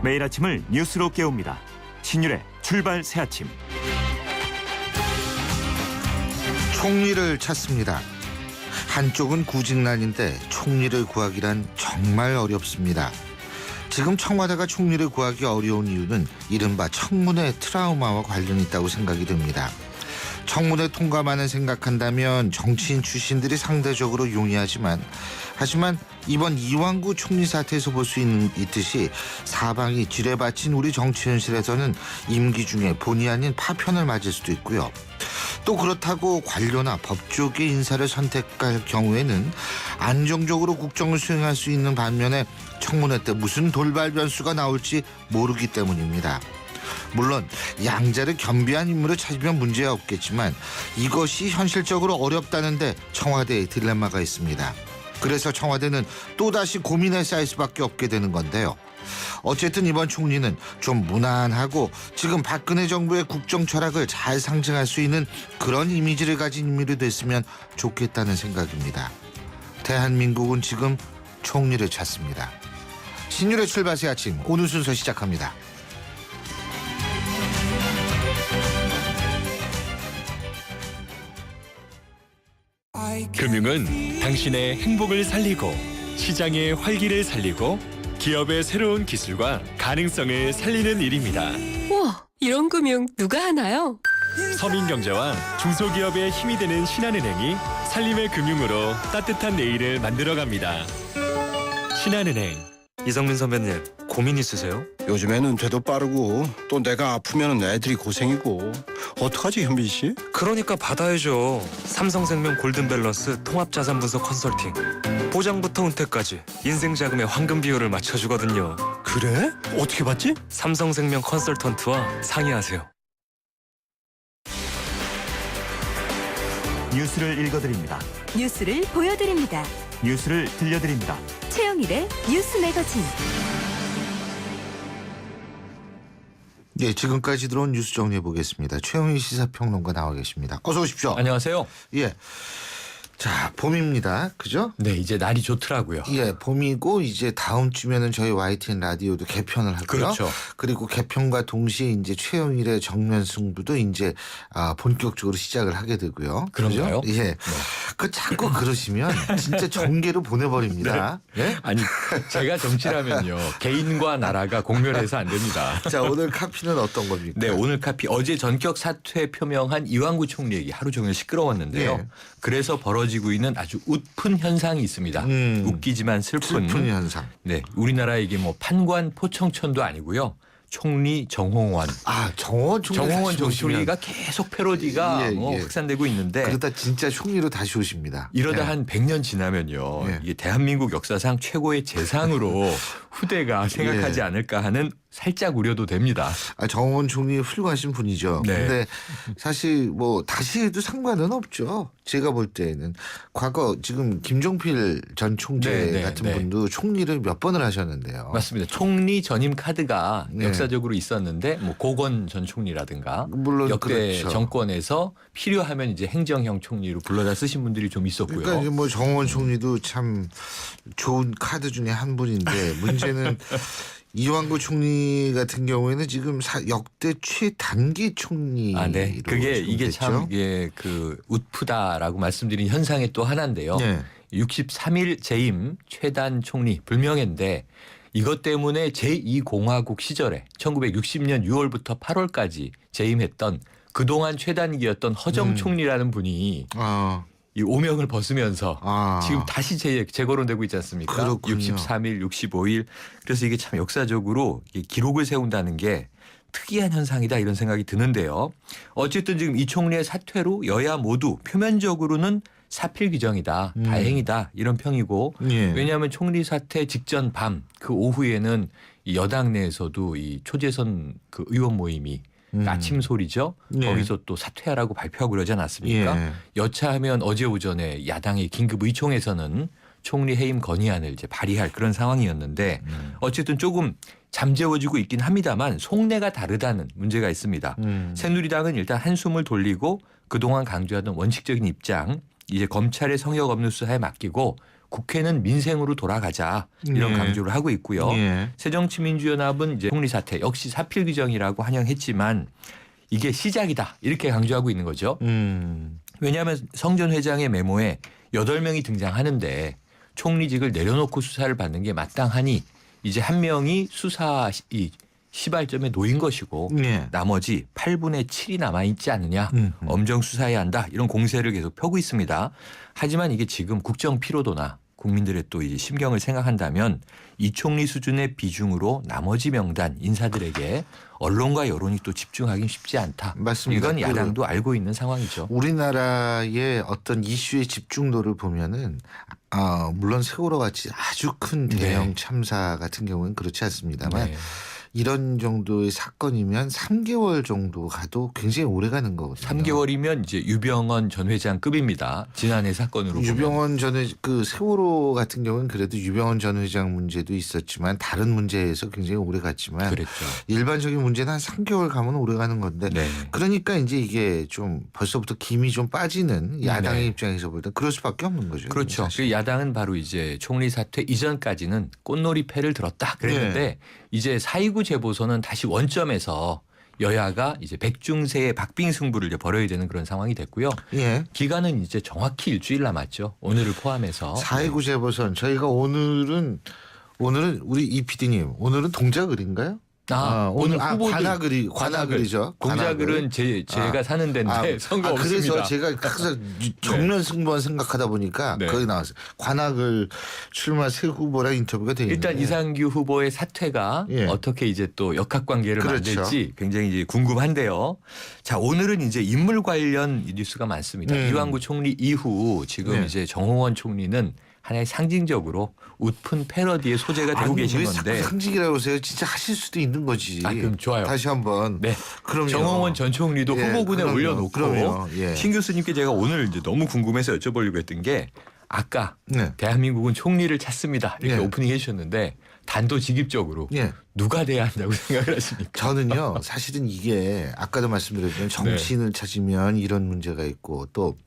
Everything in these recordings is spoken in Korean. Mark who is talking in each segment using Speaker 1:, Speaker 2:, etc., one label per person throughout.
Speaker 1: 매일 아침을 뉴스로 깨웁니다. 신율의 출발 새아침.
Speaker 2: 총리를 찾습니다. 한쪽은 구직난인데 총리를 구하기란 정말 어렵습니다. 지금 청와대가 총리를 구하기 어려운 이유는 이른바 청문회 트라우마와 관련이 있다고 생각이 듭니다. 청문회 통과만을 생각한다면 정치인 출신들이 상대적으로 용이하지만 하지만 이번 이완구 총리 사태에서 볼 수 있듯이 사방이 지뢰밭인 우리 정치 현실에서는 임기 중에 본의 아닌 파편을 맞을 수도 있고요. 또 그렇다고 관료나 법조계 인사를 선택할 경우에는 안정적으로 국정을 수행할 수 있는 반면에 청문회 때 무슨 돌발 변수가 나올지 모르기 때문입니다. 물론 양자를 겸비한 인물을 찾으면 문제가 없겠지만 이것이 현실적으로 어렵다는데 청와대의 딜레마가 있습니다. 그래서 청와대는 또다시 고민에 쌓일 수밖에 없게 되는 건데요. 어쨌든 이번 총리는 좀 무난하고 지금 박근혜 정부의 국정 철학을 잘 상징할 수 있는 그런 이미지를 가진 인물이 됐으면 좋겠다는 생각입니다. 대한민국은 지금 총리를 찾습니다. 신율의 출발새 아침 오늘 순서 시작합니다.
Speaker 3: 금융은 당신의 행복을 살리고 시장의 활기를 살리고 기업의 새로운 기술과 가능성을 살리는 일입니다.
Speaker 4: 우와, 이런 금융 누가 하나요?
Speaker 3: 서민경제와 중소기업의 힘이 되는 신한은행이 살림의 금융으로 따뜻한 내일을 만들어갑니다. 신한은행.
Speaker 5: 이성민 선배님, 고민 있으세요?
Speaker 6: 요즘에는 은퇴도 빠르고 또 내가 아프면 애들이 고생이고 어떡하지 현빈 씨?
Speaker 5: 그러니까 받아야죠. 삼성생명 골든밸런스 통합자산 분석 컨설팅. 보장부터 은퇴까지 인생자금의 황금 비율을 맞춰주거든요.
Speaker 6: 그래? 어떻게 받지?
Speaker 5: 삼성생명 컨설턴트와 상의하세요.
Speaker 1: 뉴스를 읽어드립니다.
Speaker 7: 뉴스를 보여드립니다.
Speaker 1: 뉴스를 들려드립니다.
Speaker 7: 최영일의 뉴스 매거진.
Speaker 2: 네, 지금까지 들어온 뉴스 정리해 보겠습니다. 최영일 시사평론가 나와 계십니다. 어서 오십시오.
Speaker 3: 안녕하세요.
Speaker 2: 예. 자, 봄입니다. 그죠?
Speaker 3: 네, 이제 날이 좋더라고요.
Speaker 2: 예, 봄이고 이제 다음 주면은 저희 YTN 라디오도 개편을 하고요.
Speaker 3: 그렇죠.
Speaker 2: 그리고 개편과 동시에 이제 최영일의 정면 승부도 이제 본격적으로 시작을 하게 되고요.
Speaker 3: 그런가요?
Speaker 2: 그죠? 예. 그 자꾸 그러시면 진짜 정계로 보내버립니다. 예?
Speaker 3: 아니, 제가 정치라면요. 개인과 나라가 공멸해서 안 됩니다.
Speaker 2: 자, 오늘 카피는 어떤 겁니까?
Speaker 3: 네, 오늘 카피 어제 전격 사퇴 표명한 이완구 총리 얘기 하루 종일 시끄러웠는데요.
Speaker 2: 네.
Speaker 3: 그래서 벌어지고 있는 아주 웃픈 현상이 있습니다. 웃기지만 슬픈
Speaker 2: 현상.
Speaker 3: 네, 우리나라 이게 뭐 판관 포청천도 아니고요. 총리 정홍원.
Speaker 2: 정홍원
Speaker 3: 전 총리가 계속 패러디가
Speaker 2: 예.
Speaker 3: 확산되고 있는데
Speaker 2: 그러다 진짜 총리로 다시 오십니다.
Speaker 3: 이러다
Speaker 2: 예.
Speaker 3: 한 100년 지나면요.
Speaker 2: 예.
Speaker 3: 이게 대한민국 역사상 최고의 재상으로 후대가 생각하지
Speaker 2: 예.
Speaker 3: 않을까 하는 살짝 우려도 됩니다.
Speaker 2: 정홍원 총리 훌륭하신 분이죠.
Speaker 3: 네.
Speaker 2: 근데 사실 뭐 다시 해도 상관은 없죠. 제가 볼 때는 과거 지금 김종필 전 총재 같은 분도 총리를 몇 번을 하셨는데요.
Speaker 3: 맞습니다. 총리 전임 카드가
Speaker 2: 네.
Speaker 3: 역사적으로 있었는데 뭐 고건 전 총리라든가
Speaker 2: 물론
Speaker 3: 역대
Speaker 2: 그렇죠.
Speaker 3: 정권에서 필요하면 이제 행정형 총리로 불러다 쓰신 분들이 좀 있었고요.
Speaker 2: 그러니까 이제 뭐 정홍원 총리도 참 좋은 카드 중에 한 분인데 문제는 이완구 총리 같은 경우에는 지금 역대 최단기 총리로
Speaker 3: 네. 그게 이게
Speaker 2: 됐죠?
Speaker 3: 참 이게 그 웃프다라고 말씀드린 현상의 또 하나인데요.
Speaker 2: 네.
Speaker 3: 63일 재임 최단 총리 불명예인데 이것 때문에 제2공화국 시절에 1960년 6월부터 8월까지 재임했던 그동안 최단기였던 허정 총리라는 분이 이 오명을 벗으면서 지금 다시 재거론되고 있지 않습니까?
Speaker 2: 그렇군요.
Speaker 3: 63일, 65일. 그래서 이게 참 역사적으로 기록을 세운다는 게 특이한 현상이다 이런 생각이 드는데요. 어쨌든 지금 이 총리의 사퇴로 여야 모두 표면적으로는 사필 규정이다. 다행이다. 이런 평이고
Speaker 2: 예.
Speaker 3: 왜냐하면 총리 사퇴 직전 밤 그 오후에는 이 여당 내에서도 이 초재선 그 의원 모임이 아침 소리죠.
Speaker 2: 예.
Speaker 3: 거기서 또 사퇴하라고 발표하고 그러지 않았습니까?
Speaker 2: 예.
Speaker 3: 여차하면 어제 오전에 야당의 긴급 의총에서는 총리 해임 건의안을 이제 발의할 그런 상황이었는데 어쨌든 조금 잠재워지고 있긴 합니다만 속내가 다르다는 문제가 있습니다. 새누리당은 일단 한숨을 돌리고 그동안 강조하던 원칙적인 입장 이제 검찰의 성역 없는 수사에 맡기고 국회는 민생으로 돌아가자 이런
Speaker 2: 예.
Speaker 3: 강조를 하고 있고요.
Speaker 2: 예.
Speaker 3: 새정치민주연합은 이제 총리 사퇴 역시 사필 규정이라고 환영했지만 이게 시작이다 이렇게 강조하고 있는 거죠. 왜냐하면 성 전 회장의 메모에 8명이 등장하는데 총리직을 내려놓고 수사를 받는 게 마땅하니 이제 한 명이 수사 이 시발점에 놓인 것이고
Speaker 2: 예.
Speaker 3: 나머지 8분의 7이 남아있지 않느냐.
Speaker 2: 음.
Speaker 3: 엄정 수사해야 한다. 이런 공세를 계속 펴고 있습니다. 하지만 이게 지금 국정 피로도나 국민들의 또 이 심경을 생각한다면 이 총리 수준의 비중으로 나머지 명단 인사들에게 언론과 여론이 또 집중하기 쉽지 않다.
Speaker 2: 맞습니다.
Speaker 3: 이건 야당도 알고 있는 상황이죠.
Speaker 2: 우리나라의 어떤 이슈의 집중도를 보면은 물론 세월호 같이 아주 큰 대형
Speaker 3: 네.
Speaker 2: 참사 같은 경우는 그렇지 않습니다만
Speaker 3: 네.
Speaker 2: 이런 정도의 사건이면 3개월 정도 가도 굉장히 오래 가는 거거든요.
Speaker 3: 3개월이면 이제 유병헌 전 회장급입니다. 지난해 사건으로 보면.
Speaker 2: 유병헌 전 회장 그 세월호 같은 경우는 그래도 유병헌 전 회장 문제도 있었지만 다른 문제에서 굉장히 오래 갔지만
Speaker 3: 그랬죠.
Speaker 2: 일반적인 문제는 한 3개월 가면 오래 가는 건데
Speaker 3: 네.
Speaker 2: 그러니까 이제 이게 좀 벌써부터 김이 좀 빠지는 야당의
Speaker 3: 네.
Speaker 2: 입장에서 볼 때 그럴 수밖에 없는 거죠.
Speaker 3: 그렇죠.
Speaker 2: 사실.
Speaker 3: 그 야당은 바로 이제 총리 사퇴 이전까지는 꽃놀이패를 들었다 그랬는데
Speaker 2: 네.
Speaker 3: 이제 4.29 재보선은 다시 원점에서 여야가 이제 백중세의 박빙 승부를 이제 벌여야 되는 그런 상황이 됐고요.
Speaker 2: 예.
Speaker 3: 기간은 이제 정확히 일주일 남았죠. 오늘을 포함해서.
Speaker 2: 4.29 재보선 저희가 오늘은 우리 이 PD님 오늘은 동작을인가요?
Speaker 3: 오늘 후보들
Speaker 2: 관악을이죠.
Speaker 3: 공작을은 제가 사는 데인데 선거 없습니다.
Speaker 2: 그래서 제가 항상 정면 승부만 생각하다 보니까
Speaker 3: 네.
Speaker 2: 거기 나왔어요. 관악을 출마 새 후보랑 인터뷰가 돼 있는데
Speaker 3: 일단 이상규 후보의 사퇴가
Speaker 2: 예.
Speaker 3: 어떻게 이제 또 역학관계를
Speaker 2: 그렇죠.
Speaker 3: 만들지 굉장히 이제 궁금한데요. 자, 오늘은 이제 인물 관련 뉴스가 많습니다. 이완구 총리 이후 지금
Speaker 2: 네.
Speaker 3: 이제 정홍원 총리는 하나의 상징적으로 웃픈 패러디의 소재가 되고 계신
Speaker 2: 왜
Speaker 3: 건데.
Speaker 2: 자꾸 상징이라고 하세요? 진짜 하실 수도 있는 거지.
Speaker 3: 그럼 좋아요.
Speaker 2: 다시 한번.
Speaker 3: 네.
Speaker 2: 그럼요.
Speaker 3: 정홍원 전 총리도
Speaker 2: 예,
Speaker 3: 후보군에
Speaker 2: 그럼요.
Speaker 3: 올려놓고
Speaker 2: 그럼요. 예.
Speaker 3: 신 교수님께 제가 오늘 이제 너무 궁금해서 여쭤보려고 했던 게 아까
Speaker 2: 네.
Speaker 3: 대한민국은 총리를 찾습니다 이렇게
Speaker 2: 예.
Speaker 3: 오프닝 해주셨는데 단도직입적으로
Speaker 2: 예.
Speaker 3: 누가 돼야 한다고 생각을 하십니까?
Speaker 2: 저는요 사실은 이게 아까도 말씀드렸지만 정치인을 찾으면 이런 문제가 있고 또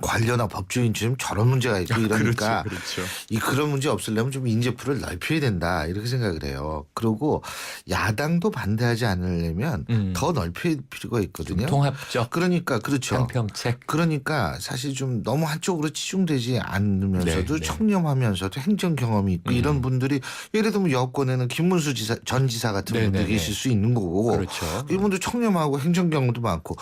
Speaker 2: 관련한 법조인 좀 저런 문제가 있고 이러니까
Speaker 3: 그렇죠.
Speaker 2: 그런 문제 없으려면 좀 인재풀을 넓혀야 된다 이렇게 생각을 해요. 그리고 야당도 반대하지 않으려면 더 넓힐 필요가 있거든요.
Speaker 3: 통합적
Speaker 2: 그러니까 그렇죠.
Speaker 3: 한평책.
Speaker 2: 그러니까 사실 좀 너무 한쪽으로 치중되지 않으면서도
Speaker 3: 네, 네.
Speaker 2: 청렴하면서도 행정 경험이 있고 이런 분들이 예를 들면 여권에는 김문수 전 지사 같은
Speaker 3: 네,
Speaker 2: 분들이
Speaker 3: 네, 네.
Speaker 2: 계실 수 있는 거고
Speaker 3: 그렇죠.
Speaker 2: 이분도 청렴하고 행정 경험도 많고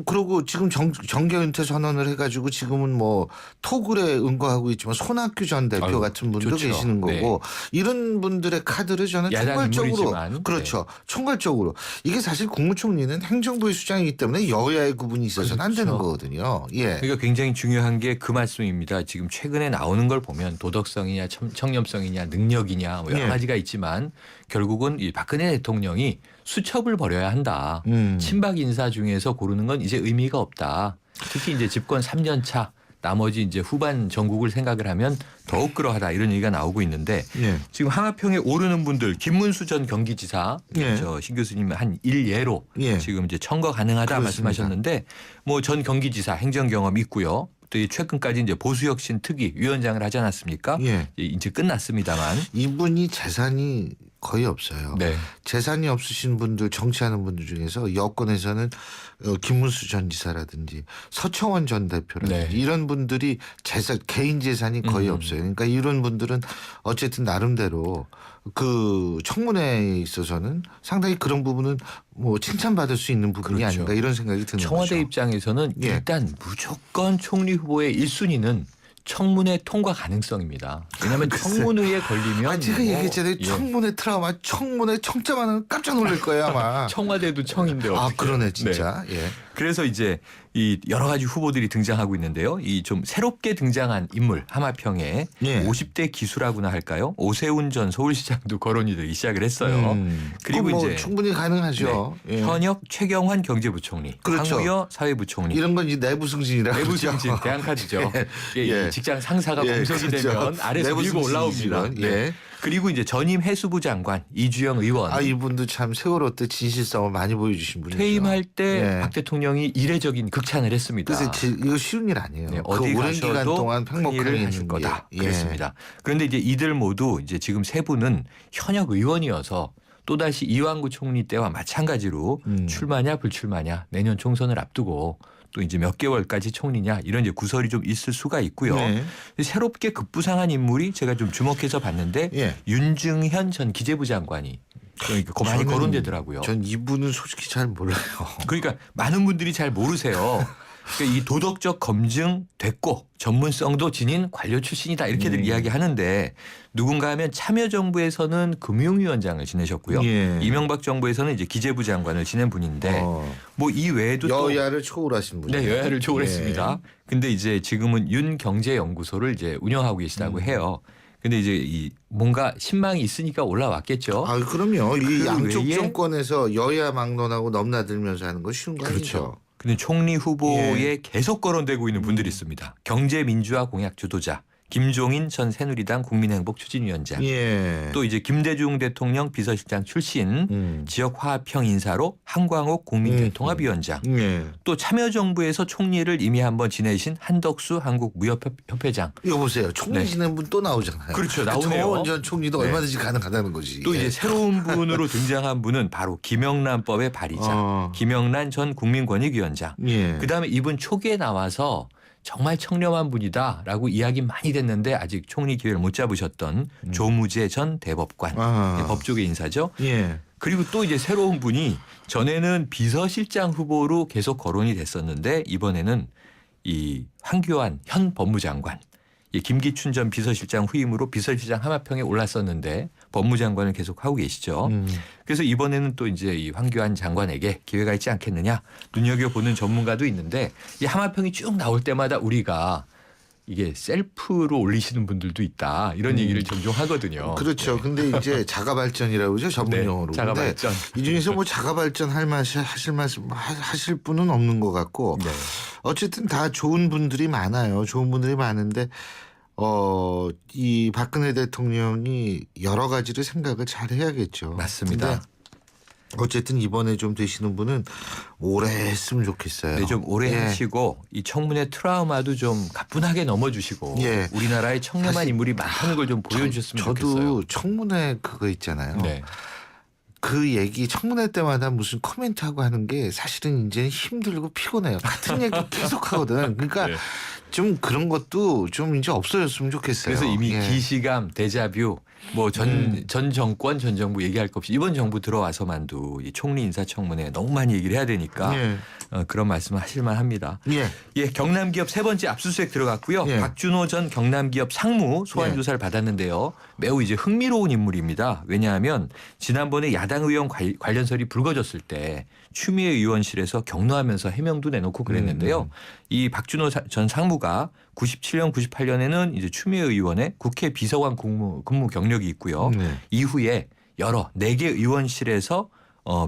Speaker 2: 그리고 지금 정계 은퇴 선언을 해가지고 지금은 뭐 토굴에 응거하고 있지만 손학규 전 대표
Speaker 3: 아유,
Speaker 2: 같은 분도
Speaker 3: 좋죠.
Speaker 2: 계시는 거고 이런 분들의 카드를 저는
Speaker 3: 야당
Speaker 2: 총괄적으로
Speaker 3: 인물이지만,
Speaker 2: 그렇죠. 총괄적으로 이게 사실 국무총리는 행정부의 수장이기 때문에 여야의 구분이 있어서는 안 되는
Speaker 3: 그렇죠.
Speaker 2: 거거든요. 예.
Speaker 3: 그러니까 굉장히 중요한 게 그 말씀입니다. 지금 최근에 나오는 걸 보면 도덕성이냐 청렴성이냐 능력이냐 뭐 여러
Speaker 2: 예.
Speaker 3: 가지가 있지만 결국은 이 박근혜 대통령이 수첩을 벌여야 한다. 친박 인사 중에서 고르는 건 이제 의미가 없다. 특히 이제 집권 3년 차 나머지 이제 후반 전국을 생각을 하면 더욱 그러하다 이런 얘기가 나오고 있는데
Speaker 2: 예.
Speaker 3: 지금 항하평에 오르는 분들 김문수 전 경기지사
Speaker 2: 예.
Speaker 3: 저 신 교수님 한 일예로
Speaker 2: 예.
Speaker 3: 지금 이제 청거 가능하다
Speaker 2: 그렇습니다.
Speaker 3: 말씀하셨는데 뭐 전 경기지사 행정 경험 있고요. 또 이 최근까지 이제 보수혁신 특위 위원장을 하지 않았습니까?
Speaker 2: 예.
Speaker 3: 이제 끝났습니다만.
Speaker 2: 이분이 재산이 거의 없어요.
Speaker 3: 네.
Speaker 2: 재산이 없으신 분들 정치하는 분들 중에서 여권에서는 김문수 전 지사라든지 서청원 전 대표라든지
Speaker 3: 네.
Speaker 2: 이런 분들이 개인 재산이 거의 없어요. 그러니까 이런 분들은 어쨌든 나름대로 그 청문회에 있어서는 상당히 그런 부분은 뭐 칭찬받을 수 있는 부분이
Speaker 3: 그렇죠.
Speaker 2: 아닌가 이런 생각이 드는
Speaker 3: 청와대
Speaker 2: 거죠.
Speaker 3: 입장에서는
Speaker 2: 예.
Speaker 3: 일단 무조건 총리 후보의 1순위는 청문회 통과 가능성입니다. 왜냐하면 청문회에 걸리면
Speaker 2: 제가
Speaker 3: 뭐,
Speaker 2: 얘기했잖아요.
Speaker 3: 예.
Speaker 2: 청문회 트라우마, 청문회 청자만은 깜짝 놀랄 거예요 아마.
Speaker 3: 청와대도 청인데
Speaker 2: 아
Speaker 3: 어떡해요.
Speaker 2: 그러네
Speaker 3: 네.
Speaker 2: 진짜. 예.
Speaker 3: 그래서 이제 이 여러 가지 후보들이 등장하고 있는데요. 이 좀 새롭게 등장한 인물 하마평에
Speaker 2: 예.
Speaker 3: 50대 기수라고나 할까요? 오세훈 전 서울시장도 거론이 되기 시작을 했어요. 그리고
Speaker 2: 그건 뭐
Speaker 3: 이제
Speaker 2: 충분히 가능하죠. 예.
Speaker 3: 현역 최경환 경제부총리,
Speaker 2: 그렇죠.
Speaker 3: 황우여 사회부총리,
Speaker 2: 이런 건 이제 내부 승진이라고
Speaker 3: 내부
Speaker 2: 그러죠.
Speaker 3: 승진 대안카드죠.
Speaker 2: 예.
Speaker 3: 이
Speaker 2: 예.
Speaker 3: 직장 상사가
Speaker 2: 예,
Speaker 3: 공석이
Speaker 2: 그렇죠.
Speaker 3: 되면 아래서
Speaker 2: 내부
Speaker 3: 밀고 올라옵니다.
Speaker 2: 승진이지만,
Speaker 3: 네.
Speaker 2: 예.
Speaker 3: 그리고 이제 전임 해수부 장관 이주영 의원
Speaker 2: 아 이분도 참 세월호 때 진실성을 많이 보여주신 분이죠.
Speaker 3: 퇴임할 때
Speaker 2: 예.
Speaker 3: 박 대통령이 이례적인 극찬을 했습니다.
Speaker 2: 그래서 이거 쉬운 일 아니에요.
Speaker 3: 네,
Speaker 2: 그
Speaker 3: 어디
Speaker 2: 오랜 기간
Speaker 3: 가셔도
Speaker 2: 동안
Speaker 3: 큰 일을
Speaker 2: 팽목하게
Speaker 3: 하실
Speaker 2: 있는
Speaker 3: 거다.
Speaker 2: 게.
Speaker 3: 그랬습니다. 그런데 이제 이들 모두 이제 지금 세 분은 현역 의원이어서 또다시 이완구 총리 때와 마찬가지로 출마냐 불출마냐 내년 총선을 앞두고 또 이제 몇 개월까지 총리냐 이런 이제 구설이 좀 있을 수가 있고요.
Speaker 2: 네.
Speaker 3: 새롭게 급부상한 인물이 제가 좀 주목해서 봤는데
Speaker 2: 예.
Speaker 3: 윤중현 전 기재부 장관이 그러니까 많이
Speaker 2: 저는-
Speaker 3: 거론되더라고요.
Speaker 2: 전 이분은 솔직히 잘 몰라요.
Speaker 3: 그러니까 많은 분들이 잘 모르세요. 그러니까 이 도덕적 검증 됐고 전문성도 지닌 관료 출신이다 이렇게들 이야기하는데 누군가 하면 참여정부에서는 금융위원장을 지내셨고요.
Speaker 2: 예.
Speaker 3: 이명박 정부에서는 이제 기재부 장관을 지낸 분인데 뭐 이 외에도 또
Speaker 2: 여야를 초월하신 분이에요.
Speaker 3: 네, 여야를 초월했습니다.
Speaker 2: 예.
Speaker 3: 근데 이제 지금은 윤경제연구소를 이제 운영하고 계시다고 해요. 근데 이제 이 뭔가 신망이 있으니까 올라왔겠죠.
Speaker 2: 아 그럼요. 이
Speaker 3: 그
Speaker 2: 양쪽
Speaker 3: 외에-
Speaker 2: 정권에서 여야 막론하고 넘나들면서 하는 거 쉬운 거
Speaker 3: 그렇죠.
Speaker 2: 아니죠.
Speaker 3: 근데 총리 후보에
Speaker 2: 예.
Speaker 3: 계속 거론되고 있는 분들이 있습니다. 경제민주화 공약 주도자 김종인 전 새누리당 국민행복추진위원장.
Speaker 2: 예.
Speaker 3: 또 이제 김대중 대통령 비서실장 출신 지역 화합형 인사로 한광옥 국민대통합위원장.
Speaker 2: 예.
Speaker 3: 또 참여정부에서 총리를 이미 한번 지내신 한덕수 한국무협협회장.
Speaker 2: 이거 보세요. 총리
Speaker 3: 네.
Speaker 2: 지낸 분 또 나오잖아요.
Speaker 3: 그렇죠. 나오네요.
Speaker 2: 정원전 총리도
Speaker 3: 네.
Speaker 2: 얼마든지 가능하다는 거지.
Speaker 3: 또
Speaker 2: 예.
Speaker 3: 이제 새로운 분으로 등장한 분은 바로 김영란법의 발의자 김영란 전 국민권익위원장.
Speaker 2: 예.
Speaker 3: 그다음에 이분 초기에 나와서 정말 청렴한 분이다라고 이야기 많이 됐는데 아직 총리 기회를 못 잡으셨던 조무재 전 대법관
Speaker 2: 아.
Speaker 3: 법조계 인사죠.
Speaker 2: 예.
Speaker 3: 그리고 또 이제 새로운 분이 전에는 비서실장 후보로 계속 거론이 됐었는데 이번에는 이 황교안 현 법무장관 이 김기춘 전 비서실장 후임으로 비서실장 하마평에 올랐었는데 법무장관을 계속 하고 계시죠. 그래서 이번에는 또 이제 이 황교안 장관에게 기회가 있지 않겠느냐 눈여겨보는 전문가도 있는데 이 하마평이 쭉 나올 때마다 우리가 이게 셀프로 올리시는 분들도 있다 이런 얘기를 종종 하거든요.
Speaker 2: 그렇죠. 근데 이제 자가 발전이라고 그러죠. 전문
Speaker 3: 네,
Speaker 2: 용어로.
Speaker 3: 자가
Speaker 2: 근데
Speaker 3: 발전.
Speaker 2: 이 중에서 뭐 자가 발전 하실 말씀 하실 분은 없는 것 같고
Speaker 3: 네.
Speaker 2: 어쨌든 다 좋은 분들이 많아요. 좋은 분들이 많은데 이 박근혜 대통령이 여러 가지를 생각을 잘 해야겠죠.
Speaker 3: 맞습니다.
Speaker 2: 근데 어쨌든 이번에 좀 되시는 분은 오래 했으면 좋겠어요.
Speaker 3: 네, 좀 오래
Speaker 2: 예.
Speaker 3: 하시고 이 청문회 트라우마도 좀 가뿐하게 넘어주시고
Speaker 2: 예.
Speaker 3: 우리나라에 청렴한
Speaker 2: 사실
Speaker 3: 인물이 많다는 걸 좀 보여주셨으면
Speaker 2: 저도
Speaker 3: 좋겠어요.
Speaker 2: 청문회 그거 있잖아요.
Speaker 3: 네.
Speaker 2: 그 얘기 청문회 때마다 무슨 코멘트하고 하는 게 사실은 이제 힘들고 피곤해요. 같은 얘기 계속 하거든. 그러니까
Speaker 3: 네.
Speaker 2: 좀 그런 것도 좀 이제 없어졌으면 좋겠어요.
Speaker 3: 그래서 이미
Speaker 2: 예.
Speaker 3: 기시감, 데자뷰, 뭐 전 정권, 전 정부 얘기할 것 없이 이번 정부 들어와서만도 이 총리 인사청문회 너무 많이 얘기를 해야 되니까
Speaker 2: 예.
Speaker 3: 그런 말씀을 하실만 합니다.
Speaker 2: 예.
Speaker 3: 예, 경남기업 세 번째 압수수색 들어갔고요.
Speaker 2: 예.
Speaker 3: 박준호 전 경남기업 상무 소환
Speaker 2: 예.
Speaker 3: 조사를 받았는데요. 매우 이제 흥미로운 인물입니다. 왜냐하면 지난번에 야당 의원 관련설이 불거졌을 때 추미애 의원실에서 격노하면서 해명도 내놓고 그랬는데요. 이 박준호 전 상무가 97년, 98년에는 이제 추미애 의원의 국회 비서관 근무 경력이 있고요.
Speaker 2: 네.
Speaker 3: 이후에 여러 4개 의원실에서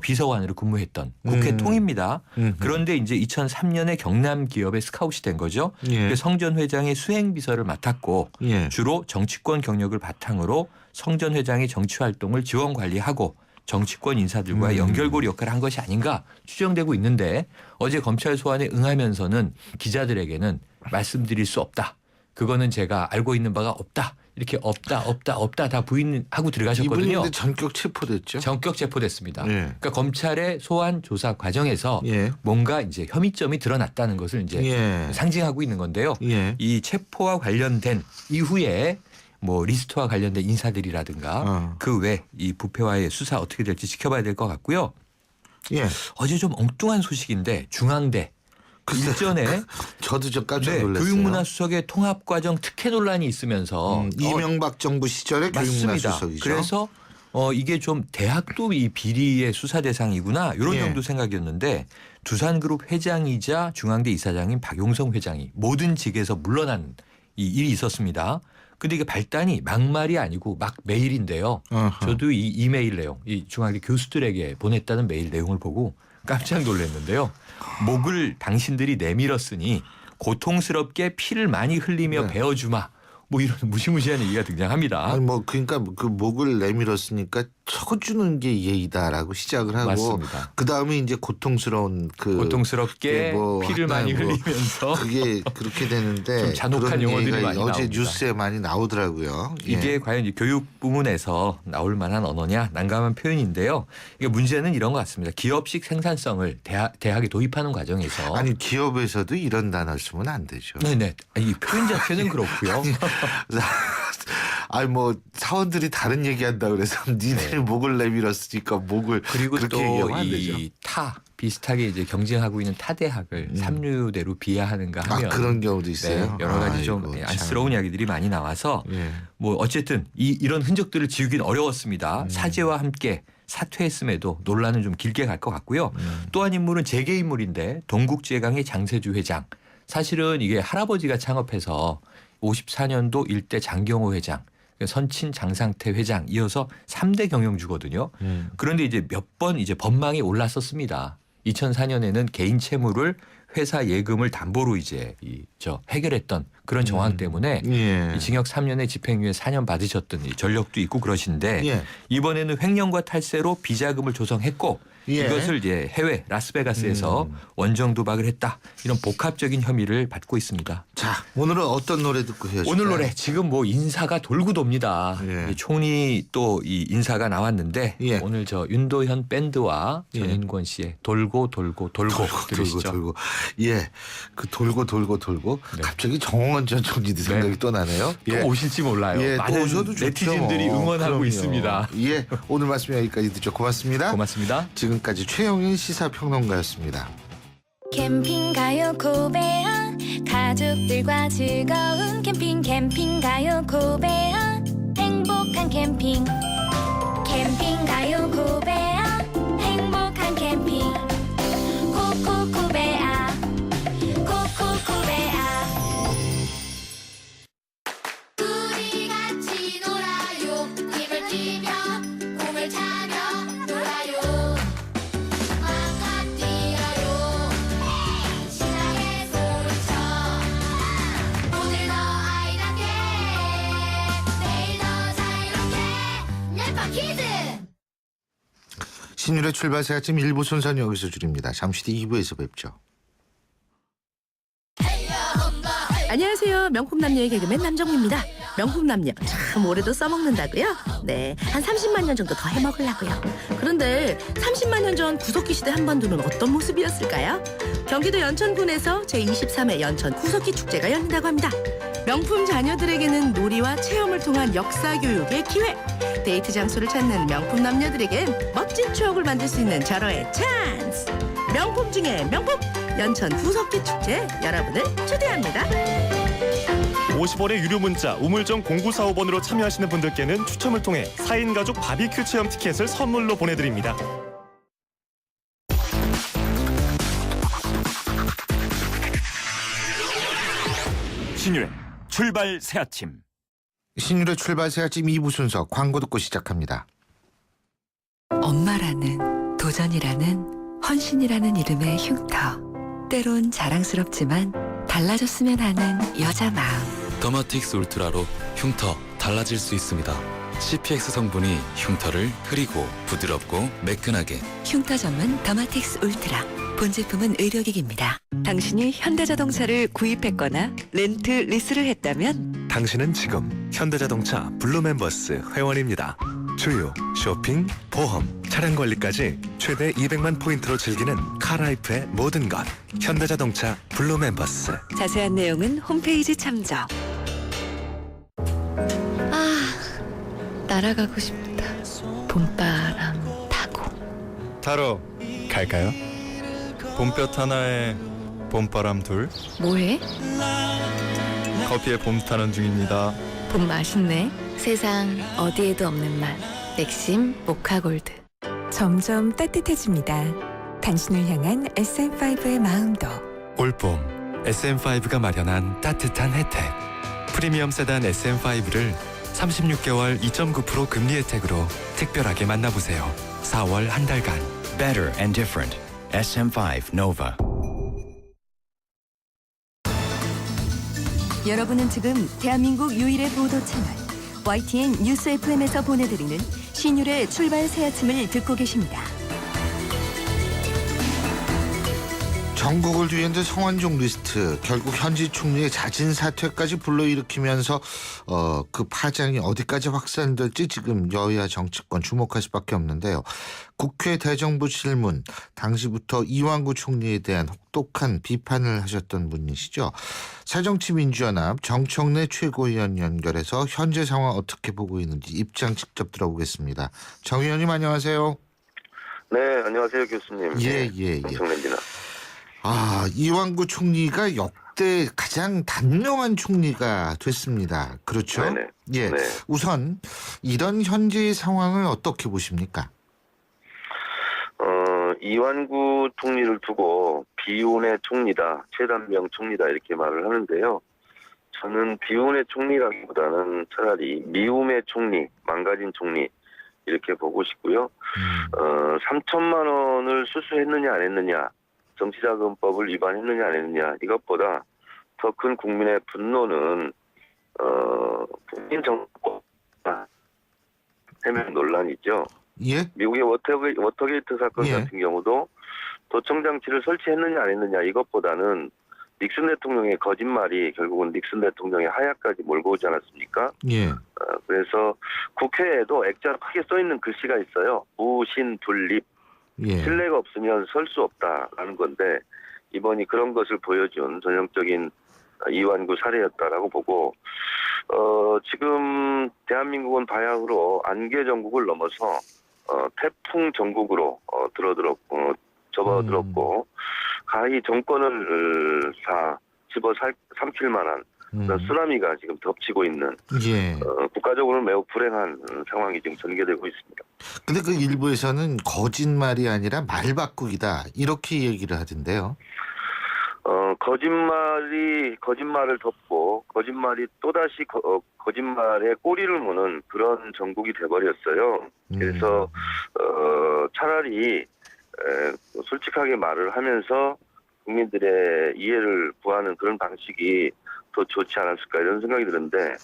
Speaker 3: 비서관으로 근무했던 국회 통입니다. 그런데 이제 2003년에 경남 기업에 스카웃이 된 거죠.
Speaker 2: 예.
Speaker 3: 성 전 회장의 수행 비서를 맡았고
Speaker 2: 예.
Speaker 3: 주로 정치권 경력을 바탕으로 성 전 회장의 정치 활동을 지원 관리하고 정치권 인사들과 연결고리 역할을 한 것이 아닌가 추정되고 있는데 어제 검찰 소환에 응하면서는 기자들에게는 말씀드릴 수 없다. 그거는 제가 알고 있는 바가 없다. 이렇게 없다 다 부인하고
Speaker 2: 이분이
Speaker 3: 들어가셨거든요.
Speaker 2: 근데 전격 체포됐죠.
Speaker 3: 전격 체포됐습니다.
Speaker 2: 예.
Speaker 3: 그러니까 검찰의 소환 조사 과정에서
Speaker 2: 예.
Speaker 3: 뭔가 이제 혐의점이 드러났다는 것을 이제
Speaker 2: 예.
Speaker 3: 상징하고 있는 건데요.
Speaker 2: 예.
Speaker 3: 이 체포와 관련된 이후에 뭐 리스트와 관련된 인사들이라든가 그 외 이 부패와의 수사 어떻게 될지 지켜봐야 될 것 같고요.
Speaker 2: 예.
Speaker 3: 어제 좀 엉뚱한 소식인데 중앙대 일전에
Speaker 2: 저도 좀 깜짝
Speaker 3: 네,
Speaker 2: 놀랐어요.
Speaker 3: 교육문화수석의 통합과정 특혜 논란이 있으면서
Speaker 2: 이명박 정부 시절에
Speaker 3: 맞습니다.
Speaker 2: 교육문화수석이죠.
Speaker 3: 그래서 이게 좀 대학도 이 비리의 수사 대상이구나 이런
Speaker 2: 예.
Speaker 3: 정도 생각이었는데 두산그룹 회장이자 중앙대 이사장인 박용성 회장이 모든 직에서 물러난 이 일이 있었습니다. 근데 이게 발단이 막말이 아니고 막 메일인데요.
Speaker 2: 어허.
Speaker 3: 저도 이 이메일 내용, 이 중앙대 교수들에게 보냈다는 메일 내용을 보고 깜짝 놀랐는데요. 목을 당신들이 내밀었으니 고통스럽게 피를 많이 흘리며
Speaker 2: 네.
Speaker 3: 베어주마. 뭐 이런 무시무시한 얘기가 등장합니다.
Speaker 2: 아니 뭐 그러니까 그 목을 내밀었으니까 쳐주는 게 예의다라고 시작을 하고
Speaker 3: 맞습니다.
Speaker 2: 그 다음에 이제 고통스러운 그
Speaker 3: 고통스럽게
Speaker 2: 뭐
Speaker 3: 피를 많이
Speaker 2: 뭐
Speaker 3: 흘리면서
Speaker 2: 그게 그렇게 되는데
Speaker 3: 좀 잔혹한
Speaker 2: 그런
Speaker 3: 용어들이
Speaker 2: 얘기가
Speaker 3: 많이
Speaker 2: 어제
Speaker 3: 나옵니다.
Speaker 2: 뉴스에 많이 나오더라고요. 예.
Speaker 3: 이게 과연 이 교육 부문에서 나올 만한 언어냐 난감한 표현인데요. 이게 문제는 이런 것 같습니다. 기업식 생산성을 대학에 도입하는 과정에서
Speaker 2: 아니 기업에서도 이런 단어 쓰면 안 되죠.
Speaker 3: 네네 이 표현 자체는 그렇고요.
Speaker 2: 아니 뭐 사원들이 다른 얘기한다 그래서 니들이 목을 내밀었으니까 목을
Speaker 3: 그리고
Speaker 2: 그렇게
Speaker 3: 또
Speaker 2: 얘기하면 안 되죠.
Speaker 3: 이 비슷하게 이제 경쟁하고 있는 타 대학을 삼류대로 비하하는가
Speaker 2: 아
Speaker 3: 하면
Speaker 2: 그런 경우도 있어요.
Speaker 3: 네, 여러 가지 좀
Speaker 2: 아이고, 참.
Speaker 3: 안쓰러운 이야기들이 많이 나와서
Speaker 2: 예.
Speaker 3: 뭐 어쨌든 이런 흔적들을 지우긴 어려웠습니다. 사죄와 함께 사퇴했음에도 논란은 좀 길게 갈 것 같고요. 또 한 인물은 재계 인물인데 동국제강의 장세주 회장. 사실은 이게 할아버지가 창업해서 54년도 일대 장경호 회장, 선친 장상태 회장 이어서 3대 경영주거든요. 그런데 이제 몇 번 이제 법망에 올랐었습니다. 2004년에는 개인 채무를 회사 예금을 담보로 이제 해결했던 그런 정황 때문에
Speaker 2: 예.
Speaker 3: 이 징역 3년에 집행유예 4년 받으셨던 이 전력도 있고 그러신데
Speaker 2: 예.
Speaker 3: 이번에는 횡령과 탈세로 비자금을 조성했고
Speaker 2: 예.
Speaker 3: 이것을 이제 해외 라스베가스에서 원정 도박을 했다 이런 복합적인 혐의를 받고 있습니다.
Speaker 2: 자 오늘은 어떤 노래 듣고 헤어질까요?
Speaker 3: 오늘 노래 지금 뭐 인사가 돌고 돕니다.
Speaker 2: 예.
Speaker 3: 이 총리 또 이 인사가 나왔는데
Speaker 2: 예.
Speaker 3: 오늘 저 윤도현 밴드와
Speaker 2: 예.
Speaker 3: 전인권 씨의 돌고 들으시죠.
Speaker 2: 예, 그 돌고
Speaker 3: 네.
Speaker 2: 갑자기 정홍원 전 총리도 생각이
Speaker 3: 네.
Speaker 2: 또 나네요.
Speaker 3: 또 오실지 몰라요.
Speaker 2: 예, 또
Speaker 3: 많은
Speaker 2: 오셔도 좋죠.
Speaker 3: 네티즌들이
Speaker 2: 뭐.
Speaker 3: 응원하고
Speaker 2: 그럼요.
Speaker 3: 있습니다.
Speaker 2: 예, 오늘 말씀 여기까지 듣죠. 고맙습니다.
Speaker 3: 고맙습니다.
Speaker 2: 지금까지 최영일 시사평론가였습니다.
Speaker 8: 캠핑 가요 고베어 가족들과 즐거운 캠핑 가요 고베어 행복한 캠핑 가요 고베어 행복한 캠핑 코코코베아 우리 같이 놀아요 힘을 뛰며 꿈을 차며 놀아요 맘껏 뛰어요 시작의 소리쳐 오늘 더 아이답게 내일 더 자유롭게 넷버키즈
Speaker 2: 신율의 출발새 아침 1부 순서는 여기서 줄입니다. 잠시 뒤 2부에서 뵙죠.
Speaker 9: 안녕하세요. 명품남녀의 개그맨 남정미입니다. 명품남녀 참 오래도 써먹는다고요? 네, 한 30만 년 정도 더 해먹으려고요. 그런데 30만 년 전 구석기 시대 한반도는 어떤 모습이었을까요? 경기도 연천군에서 제23회 연천 구석기 축제가 열린다고 합니다. 명품 자녀들에게는 놀이와 체험을 통한 역사 교육의 기회. 데이트 장소를 찾는 명품 남녀들에겐 멋진 추억을 만들 수 있는 절호의 찬스. 명품 중에 명품 연천 구석기 축제 여러분을 초대합니다.
Speaker 10: 50원의 유료 문자 우물정 0945번으로 참여하시는 분들께는 추첨을 통해 4인 가족 바비큐 체험 티켓을 선물로 보내드립니다.
Speaker 1: 신율의 출발 새 아침.
Speaker 2: 신율의 출발새 아침 2부 순서 광고 듣고 시작합니다.
Speaker 11: 엄마라는 도전이라는 헌신이라는 이름의 흉터. 때론 자랑스럽지만 달라졌으면 하는 여자 마음.
Speaker 12: 더마틱스 울트라로 흉터 달라질 수 있습니다. CPX 성분이 흉터를 흐리고 부드럽고 매끈하게.
Speaker 11: 흉터 전문 더마틱스 울트라. 본 제품은 의료기기입니다. 당신이 현대자동차를 구입했거나 렌트 리스를 했다면
Speaker 10: 당신은 지금 현대자동차 블루멤버스 회원입니다. 주유, 쇼핑, 보험, 차량 관리까지 최대 200만 포인트로 즐기는 카라이프의 모든 것. 현대자동차 블루멤버스.
Speaker 11: 자세한 내용은 홈페이지 참조. 날아가고 싶다. 봄바람 타고.
Speaker 10: 타러 갈까요? 봄볕 하나에 봄바람 둘.
Speaker 11: 뭐해?
Speaker 10: 커피에 봄 타는 중입니다.
Speaker 11: 봄 맛있네. 세상 어디에도 없는 맛. 맥심 모카골드.
Speaker 13: 점점 따뜻해집니다. 당신을 향한 SM5의 마음도.
Speaker 10: 올봄 SM5가 마련한 따뜻한 혜택. 프리미엄 세단 SM5를 36개월 2.9% 금리 혜택으로 특별하게 만나보세요. 4월 한 달간.
Speaker 14: Better and different. SM5 Nova.
Speaker 7: 여러분은 지금 대한민국 유일의 보도 채널 YTN 뉴스 FM에서 보내드리는 신율의 출발 새 아침을 듣고 계십니다.
Speaker 2: 전국을 뒤흔든 성완종 리스트, 결국 현지 총리의 자진 사퇴까지 불러일으키면서 그 파장이 어디까지 확산될지 지금 여야 정치권 주목할 수밖에 없는데요. 국회 대정부 질문, 당시부터 이완구 총리에 대한 혹독한 비판을 하셨던 분이시죠. 새정치민주연합 정청래 최고위원 연결해서 현재 상황 어떻게 보고 있는지 입장 직접 들어보겠습니다. 정 의원님 안녕하세요.
Speaker 14: 네, 안녕하세요 교수님.
Speaker 2: 예.
Speaker 14: 정청래입니다.
Speaker 2: 이완구 총리가 역대 가장 단명한 총리가 됐습니다. 그렇죠?
Speaker 14: 네네.
Speaker 2: 예.
Speaker 14: 네.
Speaker 2: 우선 이런 현재의 상황을 어떻게 보십니까?
Speaker 14: 이완구 총리를 두고 비운의 총리다, 최단명 총리다 이렇게 말을 하는데요. 저는 비운의 총리라기보다는 차라리 미움의 총리, 망가진 총리 이렇게 보고 싶고요. 3천만 원을 수수했느냐 안 했느냐, 정치자금법을 위반했느냐 안 했느냐, 이것보다 더 큰 국민의 분노는 국민 정보 해명 논란이죠.
Speaker 2: 예?
Speaker 14: 미국의 워터게이트 사건
Speaker 2: 예.
Speaker 14: 같은 경우도 도청 장치를 설치했느냐 안 했느냐 이것보다는 닉슨 대통령의 거짓말이 결국은 닉슨 대통령의 하야까지 몰고 오지 않았습니까?
Speaker 2: 예.
Speaker 14: 그래서 국회에도 액자로 크게 써 있는 글씨가 있어요. 무신분립.
Speaker 2: 예.
Speaker 14: 신뢰가 없으면 설 수 없다라는 건데 이번이 그런 것을 보여준 전형적인 이완구 사례였다라고 보고 지금 대한민국은 바야흐로 안개 전국을 넘어서 태풍 전국으로 접어들었고 가히 정권을 집어 삼킬 만한 그런 쓰나미가 지금 덮치고 있는
Speaker 2: 예.
Speaker 14: 국가적으로는 매우 불행한 상황이 지금 전개되고 있습니다.
Speaker 2: 근데 그 일부에서는 거짓말이 아니라 말바꾸기다 이렇게 얘기를 하던데요.
Speaker 14: 거짓말을 덮고 거짓말이 또다시 거짓말에 꼬리를 무는 그런 정국이 돼버렸어요. 그래서 차라리 솔직하게 말을 하면서 국민들의 이해를 구하는 그런 방식이 더 좋지 않았을까 이런 생각이 드는데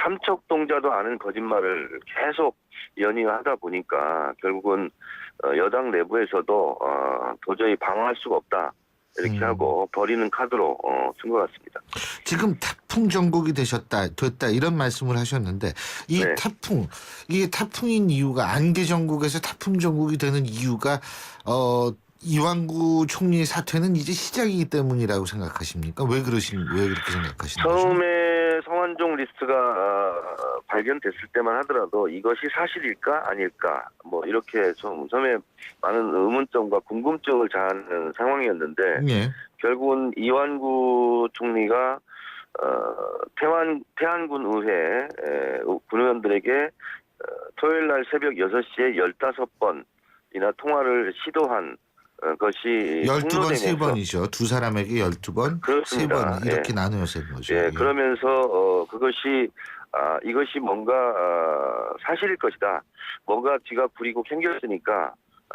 Speaker 14: 삼척동자도 아는 거짓말을 계속 연이어하다 보니까 결국은 여당 내부에서도 도저히 방어할 수가 없다. 이렇게 하고 버리는 카드로 쓴 것 같습니다.
Speaker 2: 지금 태풍 전국이 됐다 이런 말씀을 하셨는데 이
Speaker 14: 네.
Speaker 2: 이게 태풍인 이유가 안개 전국에서 태풍 전국이 되는 이유가 이완구 총리의 사퇴는 이제 시작이기 때문이라고 생각하십니까? 왜 그렇게 생각하시는 거죠?
Speaker 14: 처음에 성완종 리스트가 발견됐을 때만 하더라도 이것이 사실일까 아닐까 뭐 이렇게 좀 처음에 많은 의문점과 궁금증을 자아내는 상황이었는데
Speaker 2: 예.
Speaker 14: 결국은 이완구 총리가 태안군 의회 군의원들에게 토요일 날 새벽 6시에 15번이나 통화를 시도한 것이
Speaker 2: 12번, 3번이죠. 두 사람에게 12번,
Speaker 14: 그렇습니다.
Speaker 2: 3번 이렇게 나누어서 한 거죠.
Speaker 14: 예, 그러면서 그것이 이것이 뭔가 사실일 것이다. 뭔가 뒤가 구리고 캥겼으니까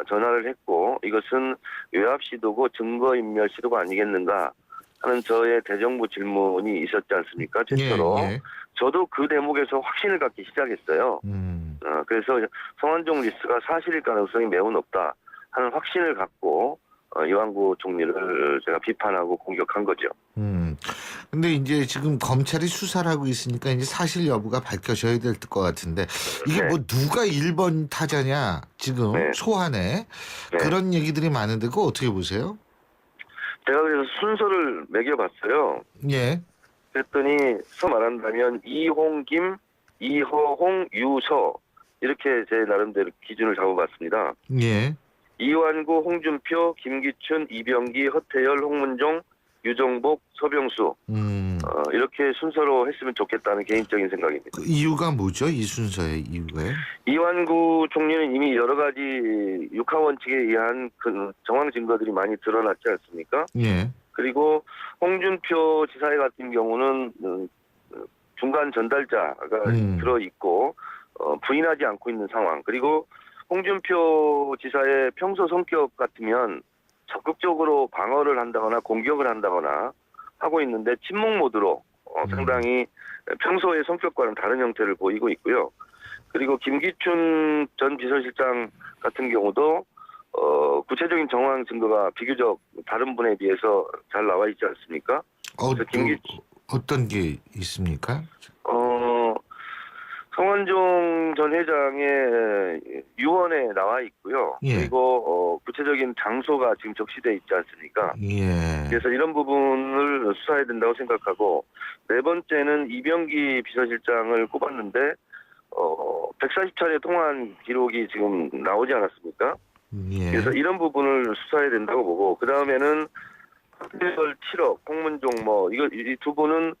Speaker 14: 전화를 했고 이것은 외압 시도고 증거인멸 시도가 아니겠는가 하는 저의 대정부 질문이 있었지 않습니까? 최초로.
Speaker 2: 예.
Speaker 14: 저도 그 대목에서 확신을 갖기 시작했어요. 그래서 성완종 리스트가 사실일 가능성이 매우 높다 하는 확신을 갖고 이완구 총리를 제가 비판하고 공격한 거죠.
Speaker 2: 근데 이제 지금 검찰이 수사를 하고 있으니까 이제 사실 여부가 밝혀져야 될 것 같은데 이게
Speaker 14: 네.
Speaker 2: 뭐 누가 1번 타자냐 지금
Speaker 14: 네.
Speaker 2: 소환에
Speaker 14: 네.
Speaker 2: 그런 얘기들이 많은데 그거 어떻게 보세요?
Speaker 14: 제가 그래서 순서를 매겨봤어요.
Speaker 2: 예.
Speaker 14: 그랬더니 말한다면 이홍김, 이허홍, 유서 이렇게 제 나름대로 기준을 잡아봤습니다.
Speaker 2: 예.
Speaker 14: 이완구, 홍준표, 김기춘, 이병기, 허태열, 홍문종, 유정복, 서병수 이렇게 순서로 했으면 좋겠다는 개인적인 생각입니다.
Speaker 2: 그 이유가 뭐죠? 이 순서의 이유가?
Speaker 14: 이완구 총리는 이미 여러 가지 육하 원칙에 의한 그 정황 증거들이 많이 드러났지 않습니까?
Speaker 2: 예.
Speaker 14: 그리고 홍준표 지사의 같은 경우는 중간 전달자가 들어있고 부인하지 않고 있는 상황. 그리고 홍준표 지사의 평소 성격 같으면 적극적으로 방어를 한다거나 공격을 한다거나 하고 있는데 침묵 모드로 상당히 평소의 성격과는 다른 형태를 보이고 있고요. 그리고 김기춘 전 비서실장 같은 경우도 구체적인 정황 증거가 비교적 다른 분에 비해서 잘 나와 있지 않습니까? 그래서
Speaker 2: 어떤 게 있습니까?
Speaker 14: 성완종 전 회장의 유언에 나와 있고요.
Speaker 2: 예.
Speaker 14: 그리고 구체적인 장소가 지금 적시돼 있지 않습니까?
Speaker 2: 예.
Speaker 14: 그래서 이런 부분을 수사해야 된다고 생각하고, 네 번째는 이병기 비서실장을 꼽았는데 140차례 통화한 기록이 지금 나오지 않았습니까?
Speaker 2: 예.
Speaker 14: 그래서 이런 부분을 수사해야 된다고 보고, 그 다음에는 7억, 홍문종 이 두 분은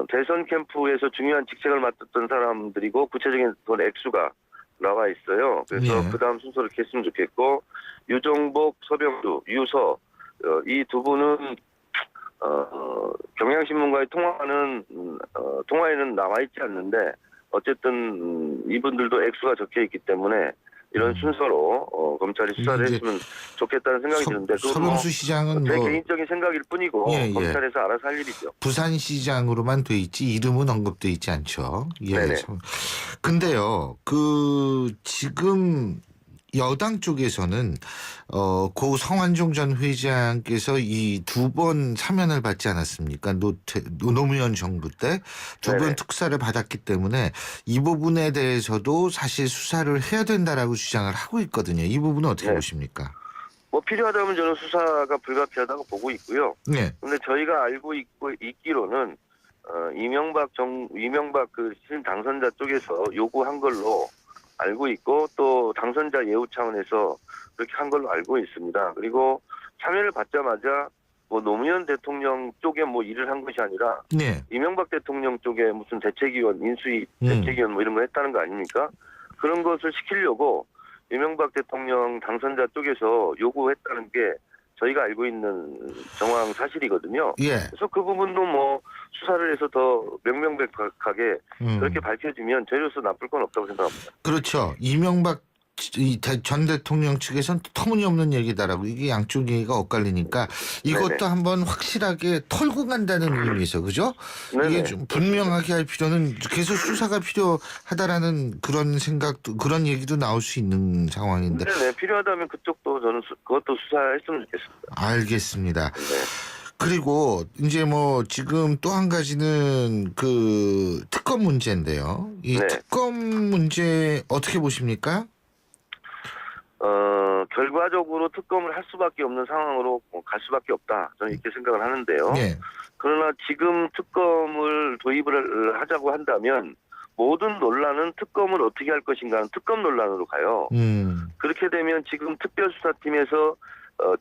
Speaker 14: 대선 캠프에서 중요한 직책을 맡았던 사람들이고 구체적인 돈 액수가 나와 있어요. 그래서
Speaker 2: 예.
Speaker 14: 그 다음 순서를 이렇게 했으면 좋겠고, 유정복, 서병수, 유서 이 두 분은 경향신문과의 통화에는 나와 있지 않는데 어쨌든 이분들도 액수가 적혀 있기 때문에 이런 순서로 검찰이 수사를 했으면 좋겠다는 생각이 드는데,
Speaker 2: 서병수 시장은
Speaker 14: 제 개인적인 생각일 뿐이고
Speaker 2: 예.
Speaker 14: 검찰에서 알아서 할 일이죠.
Speaker 2: 부산시장으로만 돼 있지 이름은 언급돼 있지 않죠. 예.
Speaker 14: 네네.
Speaker 2: 근데요, 지금 여당 쪽에서는 고 성완종 전 회장께서 이 2번 사면을 받지 않았습니까? 노무현 정부 때 2번 특사를 받았기 때문에 이 부분에 대해서도 사실 수사를 해야 된다라고 주장을 하고 있거든요. 이 부분은 어떻게 보십니까?
Speaker 14: 필요하다면 저는 수사가 불가피하다고 보고 있고요.
Speaker 2: 네.
Speaker 14: 근데 저희가 알고 있기로는 이명박 그 신 당선자 쪽에서 요구한 걸로 알고 있고, 또 당선자 예우 차원에서 그렇게 한 걸로 알고 있습니다. 그리고 사면을 받자마자 노무현 대통령 쪽에 일을 한 것이 아니라
Speaker 2: 네.
Speaker 14: 이명박 대통령 쪽에 무슨 대책위원, 인수위 대책위원 이런 거 했다는 거 아닙니까? 그런 것을 시키려고 이명박 대통령 당선자 쪽에서 요구했다는 게 저희가 알고 있는 정황 사실이거든요.
Speaker 2: 예.
Speaker 14: 그래서 그 부분도 수사를 해서 더 명명백백하게 그렇게 밝혀지면 저희로서 나쁠 건 없다고 생각합니다.
Speaker 2: 그렇죠. 이명박 전 대통령 측에서는 터무니없는 얘기다라고, 이게 양쪽 얘기가 엇갈리니까 이것도
Speaker 14: 네네.
Speaker 2: 한번 확실하게 털고 간다는 의미에서, 그죠?
Speaker 14: 네네.
Speaker 2: 이게 좀 분명하게 할 필요는, 계속 수사가 필요하다라는 그런 생각도, 그런 얘기도 나올 수 있는 상황인데.
Speaker 14: 네, 필요하다면 그쪽도 저는 그것도 수사했으면 좋겠습니다.
Speaker 2: 알겠습니다.
Speaker 14: 네.
Speaker 2: 그리고 이제 지금 또 한 가지는 그 특검 문제인데요. 이
Speaker 14: 네.
Speaker 2: 특검 문제 어떻게 보십니까?
Speaker 14: 결과적으로 특검을 할 수밖에 없는 상황으로 갈 수밖에 없다. 저는 이렇게 생각을 하는데요.
Speaker 2: 네.
Speaker 14: 그러나 지금 특검을 도입을 하자고 한다면 모든 논란은 특검을 어떻게 할 것인가 하는 특검 논란으로 가요. 그렇게 되면 지금 특별수사팀에서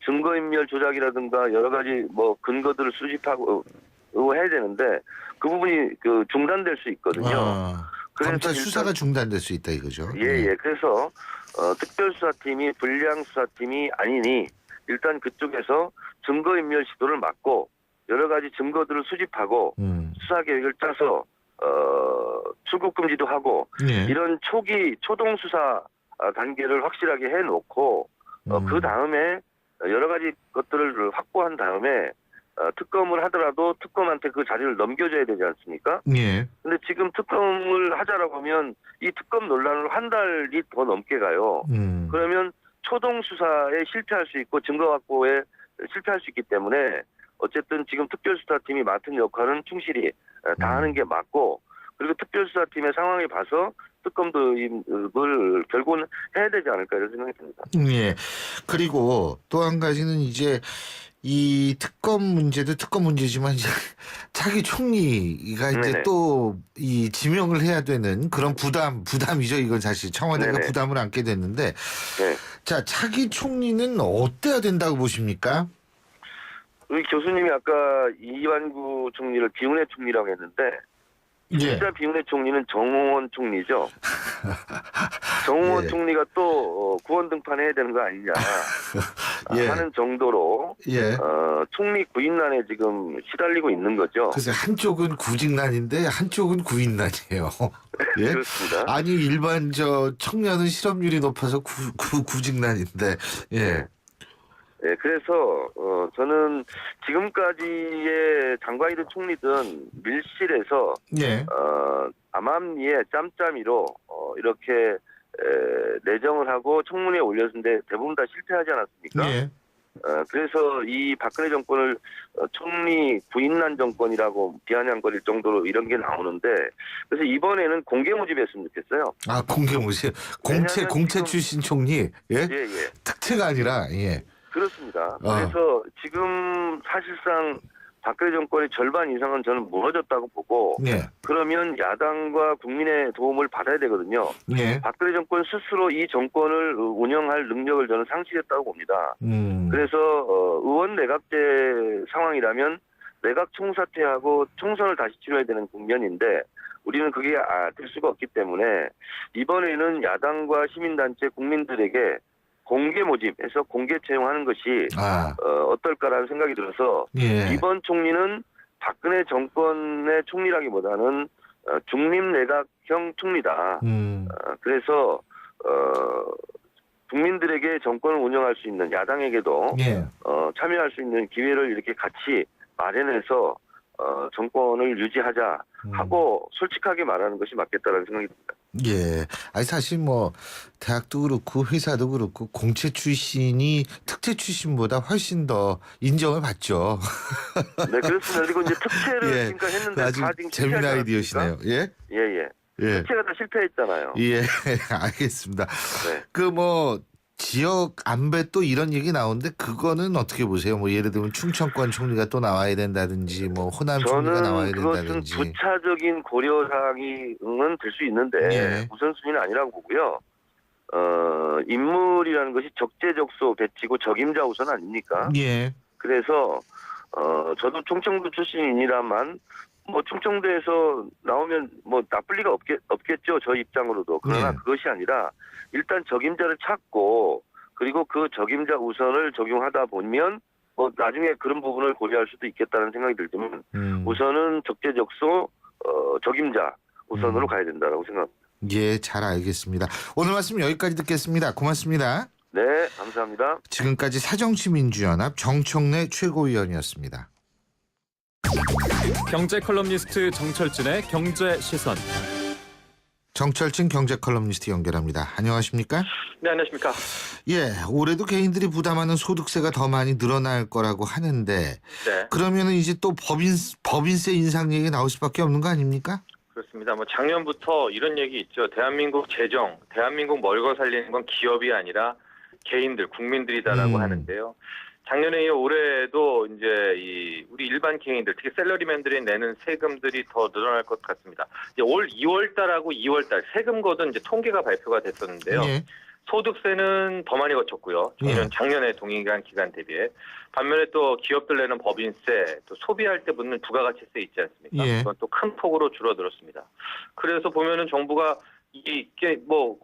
Speaker 14: 증거인멸 조작이라든가 여러 가지 근거들을 수집하고 해야 되는데 그 부분이 중단될 수 있거든요.
Speaker 2: 검찰 수사가 중단될 수 있다 이거죠.
Speaker 14: 예. 그래서 특별수사팀이 불량수사팀이 아니니 일단 그쪽에서 증거인멸 시도를 막고 여러 가지 증거들을 수집하고 수사 계획을 짜서 출국금지도 하고 이런 초동 수사 단계를 확실하게 해놓고 그 다음에 여러 가지 것들을 확보한 다음에 특검을 하더라도 특검한테 그 자리를 넘겨줘야 되지 않습니까?
Speaker 2: 예.
Speaker 14: 근데 지금 특검을 하자라고 하면 이 특검 논란으로 한 달이 더 넘게 가요. 그러면 초동 수사에 실패할 수 있고 증거 확보에 실패할 수 있기 때문에 어쨌든 지금 특별수사팀이 맡은 역할은 충실히 다하는 게 맞고, 그리고 특별수사팀의 상황을 봐서 특검도입을 결국은 해야 되지 않을까 이런 생각이 듭니다.
Speaker 2: 예. 그리고 또 한 가지는 이제 이 특검 문제도 특검 문제지만 이제 차기 총리가 이제 또 이 지명을 해야 되는 그런 부담이죠. 이건 사실 청와대가 부담을 안게 됐는데, 자, 차기 총리는 어때야 된다고 보십니까?
Speaker 14: 우리 교수님이 아까 이완구 총리를 비운의 총리라고 했는데 진짜 비운의 총리는 정홍원 총리죠. 정홍원 총리가 또 구원 등판해야 되는 거 아니냐 하는 정도로 총리 구인난에 지금 시달리고 있는 거죠.
Speaker 2: 그래서 한쪽은 구직난인데 한쪽은 구인난이에요. 예?
Speaker 14: 그렇습니다.
Speaker 2: 아니 일반 청년은 실업률이 높아서 구직난인데
Speaker 14: 네, 그래서 저는 지금까지의 장관이든 총리든 밀실에서
Speaker 2: 예.
Speaker 14: 암암리에 짬짬이로 이렇게 내정을 하고 청문회에 올렸는데 대부분 다 실패하지 않았습니까?
Speaker 2: 예.
Speaker 14: 그래서 이 박근혜 정권을 총리 부인난 정권이라고 비아냥거릴 정도로 이런 게 나오는데 그래서 이번에는 공개 모집했으면 좋겠어요.
Speaker 2: 아, 공개 모집. 공채 출신 총리. 예?
Speaker 14: 예.
Speaker 2: 특채가 아니라, 예.
Speaker 14: 그렇습니다. 그래서 지금 사실상 박근혜 정권의 절반 이상은 저는 무너졌다고 보고
Speaker 2: 예.
Speaker 14: 그러면 야당과 국민의 도움을 받아야 되거든요.
Speaker 2: 예.
Speaker 14: 박근혜 정권 스스로 이 정권을 운영할 능력을 저는 상실했다고 봅니다. 그래서 의원 내각제 상황이라면 내각 총사퇴하고 총선을 다시 치러야 되는 국면인데 우리는 그게 될 수가 없기 때문에 이번에는 야당과 시민단체 국민들에게 공개 모집해서 공개 채용하는 것이 어떨까라는 생각이 들어서
Speaker 2: 예.
Speaker 14: 이번 총리는 박근혜 정권의 총리라기보다는 중립내각형 총리다. 그래서 국민들에게 정권을 운영할 수 있는 야당에게도
Speaker 2: 예.
Speaker 14: 참여할 수 있는 기회를 이렇게 같이 마련해서 정권을 유지하자 하고 솔직하게 말하는 것이 맞겠다라는 생각이 듭니다.
Speaker 2: 예. 아니, 사실 뭐, 대학도 그렇고, 회사도 그렇고, 공채 출신이 특채 출신보다 훨씬 더 인정을 받죠.
Speaker 14: 네, 그렇습니다. 그리고 이제 특채를
Speaker 2: 예.
Speaker 14: 지금까지 했는데
Speaker 2: 아주
Speaker 14: 다 지금
Speaker 2: 재미난
Speaker 14: 실패하지
Speaker 2: 아이디어시네요. 예?
Speaker 14: 예.
Speaker 2: 예.
Speaker 14: 특채가 다 실패했잖아요.
Speaker 2: 예. 알겠습니다.
Speaker 14: 네.
Speaker 2: 그 뭐, 지역 안배 또 이런 얘기 나오는데 그거는 어떻게 보세요? 뭐 예를 들면 충청권 총리가 또 나와야 된다든지 뭐 호남 총리가 나와야
Speaker 14: 저는 그것은
Speaker 2: 된다든지.
Speaker 14: 부차적인 고려사항은 될 수 있는데
Speaker 2: 예.
Speaker 14: 우선순위는 아니라고 보고요. 인물이라는 것이 적재적소 배치고 적임자 우선 아닙니까?
Speaker 2: 예.
Speaker 14: 그래서 저도 충청도 출신이라만 뭐 충청도에서 나오면 뭐 나쁠 리가 없겠죠. 저 입장으로도. 그러나
Speaker 2: 네.
Speaker 14: 그것이 아니라 일단 적임자를 찾고 그리고 그 적임자 우선을 적용하다 보면 뭐 나중에 그런 부분을 고려할 수도 있겠다는 생각이 들지만 우선은 적재적소 적임자 우선으로 가야 된다고 생각합니다.
Speaker 2: 예, 잘 알겠습니다. 오늘 말씀 여기까지 듣겠습니다. 고맙습니다.
Speaker 14: 네, 감사합니다.
Speaker 2: 지금까지 사정치민주연합 정청래 최고위원이었습니다.
Speaker 15: 경제 컬럼니스트 정철진의 경제 시선.
Speaker 2: 정철진 경제 컬럼니스트 연결합니다. 안녕하십니까?
Speaker 16: 네, 안녕하십니까?
Speaker 2: 예, 올해도 개인들이 부담하는 소득세가 더 많이 늘어날 거라고 하는데
Speaker 16: 네.
Speaker 2: 그러면은 이제 또 법인세 인상 얘기 나올 수밖에 없는 거 아닙니까?
Speaker 16: 그렇습니다. 뭐 작년부터 이런 얘기 있죠. 대한민국 재정, 대한민국 멀고 살리는 건 기업이 아니라 개인들, 국민들이다라고 하는데요. 작년에 이어 올해도 이제 우리 일반 개인들, 특히 셀러리맨들이 내는 세금들이 더 늘어날 것 같습니다. 이제 올 2월달하고 2월달 세금 거둔 이제 통계가 발표가 됐었는데요.
Speaker 2: 예.
Speaker 16: 소득세는 더 많이 거쳤고요. 작년에 동일한 기간 대비해. 반면에 또 기업들 내는 법인세, 또 소비할 때 붙는 부가가치세 있지 않습니까?
Speaker 2: 예.
Speaker 16: 그건 또 큰 폭으로 줄어들었습니다. 그래서 보면은 정부가 이게 뭐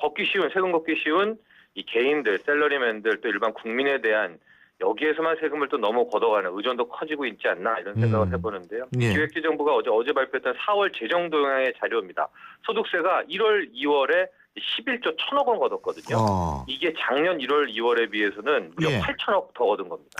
Speaker 16: 세금 걷기 쉬운 이 개인들, 셀러리맨들 또 일반 국민에 대한 여기에서만 세금을 또 너무 걷어가는 의존도 커지고 있지 않나 이런 생각을 해보는데요.
Speaker 2: 예.
Speaker 16: 기획재정부가 어제 발표했던 4월 재정 동향의 자료입니다. 소득세가 1월, 2월에 11조 1천억 원 걷었거든요. 이게 작년 1월, 2월에 비해서는 무려 8천억 더 걷은 겁니다.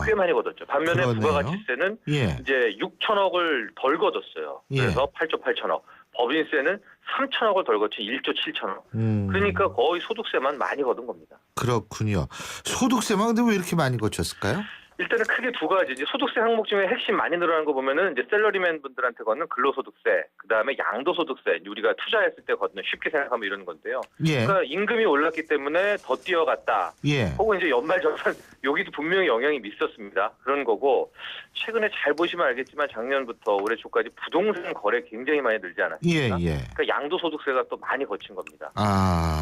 Speaker 16: 꽤 많이 걷었죠. 반면에
Speaker 2: 그러네요.
Speaker 16: 부가가치세는 이제 6천억을 덜 걷었어요. 그래서 8조 8천억. 법인세는 3천억을 덜 걷지 1조 7천억. 그러니까 거의 소득세만 많이 걷은 겁니다.
Speaker 2: 그렇군요. 소득세만 근데 왜 이렇게 많이 거쳤을까요?
Speaker 16: 일단은 크게 두 가지. 이제 소득세 항목 중에 핵심 많이 늘어난 거 보면은 이제 셀러리맨 분들한테 걷는 근로소득세, 그 다음에 양도소득세, 우리가 투자했을 때 걷는 쉽게 생각하면 이런 건데요.
Speaker 2: 예.
Speaker 16: 그러니까 임금이 올랐기 때문에 더 뛰어갔다.
Speaker 2: 예.
Speaker 16: 혹은 이제 연말정산 여기도 분명히 영향이 있었습니다. 그런 거고 최근에 잘 보시면 알겠지만 작년부터 올해 초까지 부동산 거래 굉장히 많이 늘지 않았습니까?
Speaker 2: 예.
Speaker 16: 그러니까 양도소득세가 또 많이 거친 겁니다.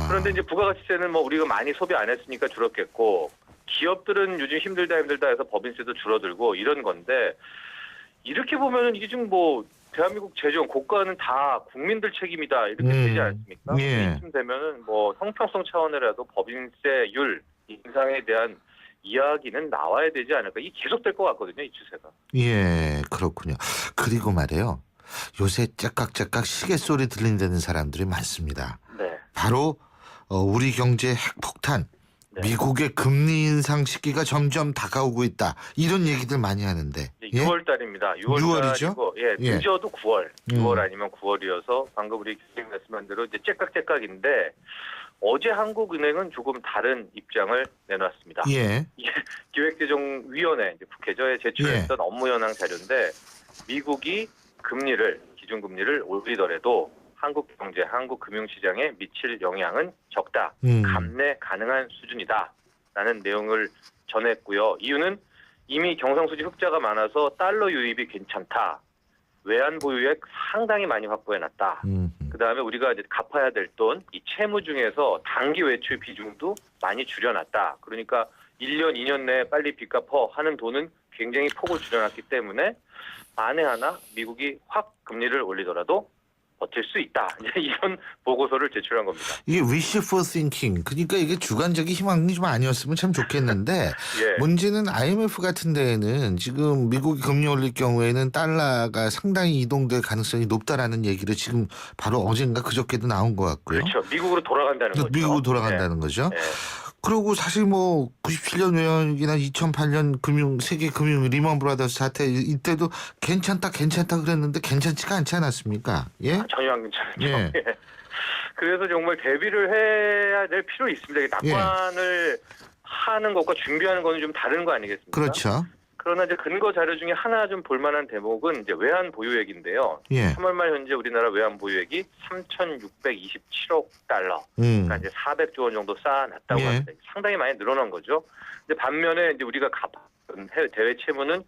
Speaker 2: 그런데
Speaker 16: 이제 부가가치세는 뭐 우리가 많이 소비 안 했으니까 줄었겠고. 기업들은 요즘 힘들다 해서 법인세도 줄어들고 이런 건데 이렇게 보면은 이게 지금 뭐 대한민국 재정 고가는 다 국민들 책임이다 이렇게 되지 않습니까? 이쯤 되면은 뭐 형평성 차원이라도 법인세율 인상에 대한 이야기는 나와야 되지 않을까? 이게 계속될 것 같거든요, 이 추세가.
Speaker 2: 예, 그렇군요. 그리고 말이에요. 요새 째깍째깍 시계 소리 들린다는 사람들이 많습니다.
Speaker 16: 네.
Speaker 2: 바로 우리 경제 핵폭탄. 미국의 금리 인상 시기가 점점 다가오고 있다. 이런 얘기들 많이 하는데.
Speaker 16: 6월 달입니다.
Speaker 2: 6월이죠?
Speaker 16: 6월이고 늦어도 9월. 6월 아니면 9월이어서 방금 우리 교수님 말씀한 대로 이제 째깍째깍인데 어제 한국은행은 조금 다른 입장을 내놨습니다.
Speaker 2: 예.
Speaker 16: 이게 기획재정위원회 이제 국회에 제출했던 업무 현황 자료인데 미국이 기준금리를 올리더라도 한국 경제, 한국 금융시장에 미칠 영향은 적다. 감내 가능한 수준이다라는 내용을 전했고요. 이유는 이미 경상수지 흑자가 많아서 달러 유입이 괜찮다. 외환 보유액 상당히 많이 확보해놨다. 그다음에 우리가 이제 갚아야 될 돈, 이 채무 중에서 단기 외출 비중도 많이 줄여놨다. 그러니까 1년, 2년 내에 빨리 빚 갚어 하는 돈은 굉장히 폭을 줄여놨기 때문에 만에 하나 미국이 확 금리를 올리더라도 버틸 수 있다. 이런 보고서를 제출한 겁니다.
Speaker 2: 이게 wishful thinking. 그러니까 이게 주관적인 희망이 좀 아니었으면 참 좋겠는데
Speaker 16: 예.
Speaker 2: 문제는 IMF 같은 데에는 지금 미국이 금리 올릴 경우에는 달러가 상당히 이동될 가능성이 높다라는 얘기를 지금 바로 어젠가 그저께도 나온 것 같고요.
Speaker 16: 그렇죠. 미국으로 돌아간다는 거죠.
Speaker 2: 미국으로 돌아간다는 거죠. 그리고 사실 뭐 97년 외환위기나 2008년 세계 금융 리먼 브라더스 사태 이때도 괜찮다 그랬는데 괜찮지가 않지 않았습니까? 예?
Speaker 16: 전혀 안 괜찮죠.
Speaker 2: 예.
Speaker 16: 그래서 정말 대비를 해야 될 필요 있습니다. 낙관을 하는 것과 준비하는 거는 좀 다른 거 아니겠습니까?
Speaker 2: 그렇죠.
Speaker 16: 그러나 이제 근거 자료 중에 하나 좀 볼만한 대목은 이제 외환 보유액인데요.
Speaker 2: 예.
Speaker 16: 3월 말 현재 우리나라 외환 보유액이 3,627억 달러. 그러니까 이제 400조 원 정도 쌓아놨다고 합니다. 상당히 많이 늘어난 거죠. 근데 반면에 이제 우리가 갚은 대외 채무는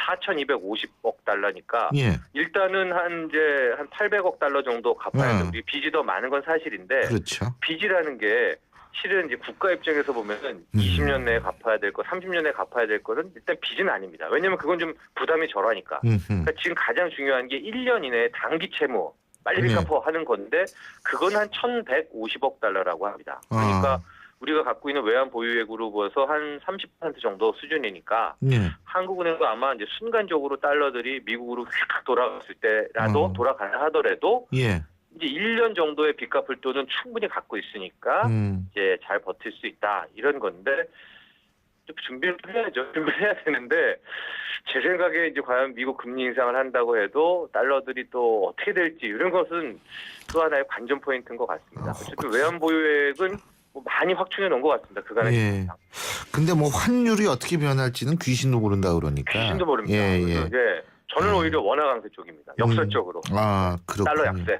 Speaker 16: 4,250억 달러니까 일단은 한 800억 달러 정도 갚아야 돼. 우리 빚이 더 많은 건 사실인데
Speaker 2: 그렇죠.
Speaker 16: 빚이라는 게 실은 이제 국가 입장에서 보면은 20년 내에 갚아야 될 거, 30년 내에 갚아야 될 거는 일단 빚은 아닙니다. 왜냐면 그건 좀 부담이 덜하니까. 그러니까 지금 가장 중요한 게 1년 이내에 단기 채무 빨리 빚 갚아 하는 건데 그건 한 1,150억 달러라고 합니다. 그러니까 우리가 갖고 있는 외환 보유액으로 보아서 한 30% 정도 수준이니까 한국은행도 아마 이제 순간적으로 달러들이 미국으로 휙 돌아갔을 때라도 돌아가야 하더라도 이제 1년 정도의 빚 갚을 돈은 충분히 갖고 있으니까 이제 잘 버틸 수 있다 이런 건데 좀 준비를 해야죠. 준비를 해야 되는데 제 생각에 이제 과연 미국 금리 인상을 한다고 해도 달러들이 또 어떻게 될지 이런 것은 또 하나의 관전 포인트인 것 같습니다. 어쨌든 외환 보유액은 뭐 많이 확충해 놓은 것 같습니다. 그간에.
Speaker 2: 근데 뭐 환율이 어떻게 변할지는 귀신도 모른다 그러니까.
Speaker 16: 귀신도 모릅니다. 저는 오히려 원화 강세 쪽입니다. 역설적으로.
Speaker 2: 그렇군요.
Speaker 16: 달러 약세.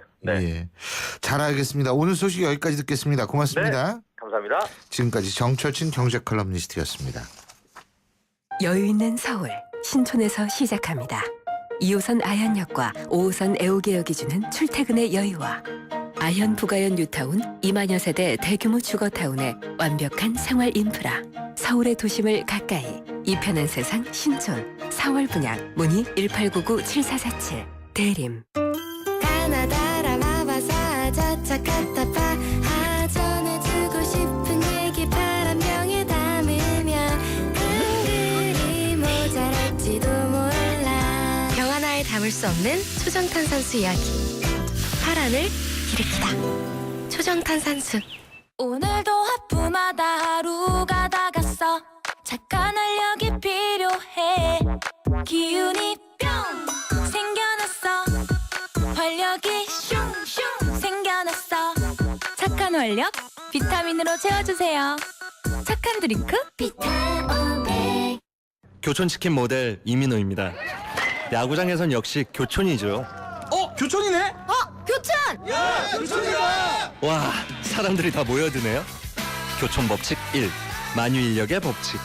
Speaker 2: 잘 알겠습니다. 오늘 소식 여기까지 듣겠습니다. 고맙습니다.
Speaker 16: 네, 감사합니다.
Speaker 2: 지금까지 정철진 경제 컬럼니스트였습니다.
Speaker 4: 여유 있는 서울 신촌에서 시작합니다. 2호선 아현역과 5호선 애호개역이 주는 출퇴근의 여유와 아현 부가현 뉴타운 2만여 세대 대규모 주거타운의 완벽한 생활 인프라. 서울의 도심을 가까이 이 편한 세상 신촌 4월 분양 문의 1899-7447 대림.
Speaker 8: 가나다라 마바사 자차카타파 전해주고 싶은 얘기 바람병에 담으면 한글이 모자랄지도 몰라. 병 하나에 담을 수 없는 초정탄산수 이야기. 파란을 일으키다. 초정탄산수. 오늘도 하품하다 하루가 다 갔어. 착한 활력이 필요해. 기운이 뿅 생겨났어. 활력이 슝슝 생겨났어. 착한 활력 비타민으로 채워주세요. 착한 드링크 비타오백.
Speaker 17: 교촌치킨 모델 이민호입니다. 야구장에선 역시 교촌이죠. 교촌이네?
Speaker 8: 교촌!
Speaker 17: 야, 교촌이다! 와, 사람들이 다 모여드네요. 교촌 법칙 1. 만유인력의 법칙.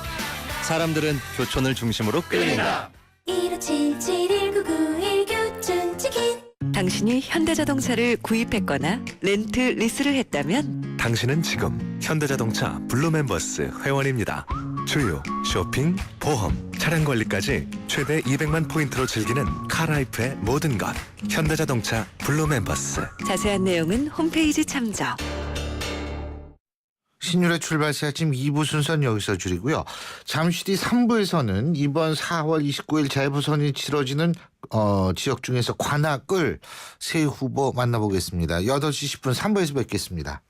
Speaker 17: 사람들은 교촌을 중심으로 끌린다.
Speaker 8: 1577-1991 교촌치킨.
Speaker 11: 당신이 현대자동차를 구입했거나 렌트 리스를 했다면
Speaker 10: 당신은 지금 현대자동차 블루멤버스 회원입니다. 주유, 쇼핑, 보험, 차량 관리까지 최대 200만 포인트로 즐기는 카라이프의 모든 것. 현대자동차 블루멤버스.
Speaker 11: 자세한 내용은 홈페이지 참조.
Speaker 2: 신율의 출발새 아침 2부 순서는 여기서 줄이고요. 잠시 뒤 3부에서는 이번 4월 29일 재보선이 치러지는 지역 중에서 관악을 새 후보 만나보겠습니다. 8시 10분 3부에서 뵙겠습니다.